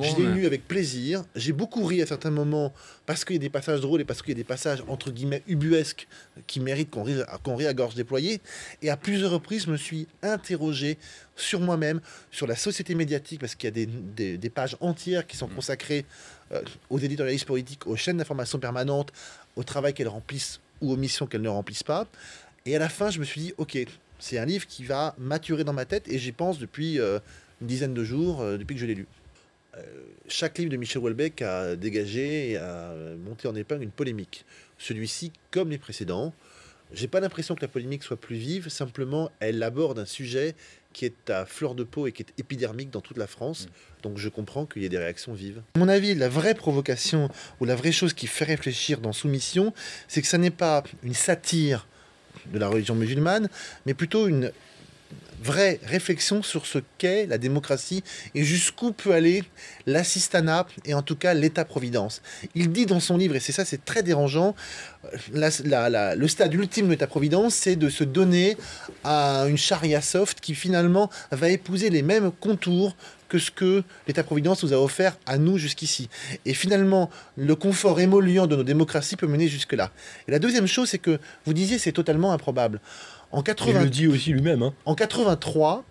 Je l'ai lu avec plaisir. J'ai beaucoup ri à certains moments parce qu'il y a des passages drôles et parce qu'il y a des passages entre guillemets ubuesques qui méritent qu'on rit à gorge déployée. Et à plusieurs reprises, je me suis interrogé sur moi-même, sur la société médiatique, parce qu'il y a des pages entières qui sont consacrées aux éditorialistes politiques, aux chaînes d'information permanentes, au travail qu'elles remplissent ou aux missions qu'elles ne remplissent pas. Et à la fin, je me suis dit, ok, c'est un livre qui va maturer dans ma tête et j'y pense depuis une dizaine de jours, depuis que je l'ai lu. Chaque livre de Michel Houellebecq a dégagé et a monté en épingle une polémique. Celui-ci, comme les précédents, j'ai pas l'impression que la polémique soit plus vive, simplement elle aborde un sujet qui est à fleur de peau et qui est épidermique dans toute la France. Donc je comprends qu'il y ait des réactions vives. À mon avis, la vraie provocation ou la vraie chose qui fait réfléchir dans Soumission, c'est que ça n'est pas une satire de la religion musulmane, mais plutôt une vraie réflexion sur ce qu'est la démocratie et jusqu'où peut aller l'assistanat et en tout cas l'État-providence. Il dit dans son livre, et c'est très dérangeant, le stade ultime de l'État-providence, c'est de se donner à une charia soft qui finalement va épouser les mêmes contours que ce que l'État-providence nous a offert à nous jusqu'ici. Et finalement, le confort émollient de nos démocraties peut mener jusque-là. Et la deuxième chose, c'est que vous disiez c'est totalement improbable. Il le dit aussi lui-même. Hein. En 83,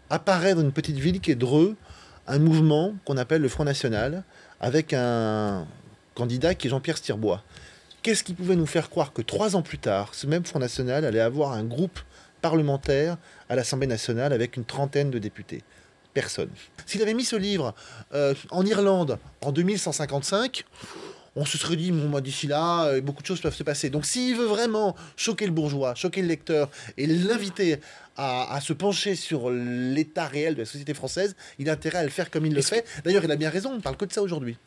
apparaît dans une petite ville qui est Dreux, un mouvement qu'on appelle le Front National, avec un candidat qui est Jean-Pierre Stirbois. Qu'est-ce qui pouvait nous faire croire que 3 ans plus tard, ce même Front National allait avoir un groupe parlementaire à l'Assemblée nationale avec une trentaine de députés? Personne. S'il avait mis ce livre en Irlande en 2155, on se serait dit, bon, d'ici là, beaucoup de choses peuvent se passer. Donc s'il veut vraiment choquer le bourgeois, choquer le lecteur, et l'inviter à se pencher sur l'état réel de la société française, il a intérêt à le faire comme il le fait. D'ailleurs, il a bien raison, on ne parle que de ça aujourd'hui.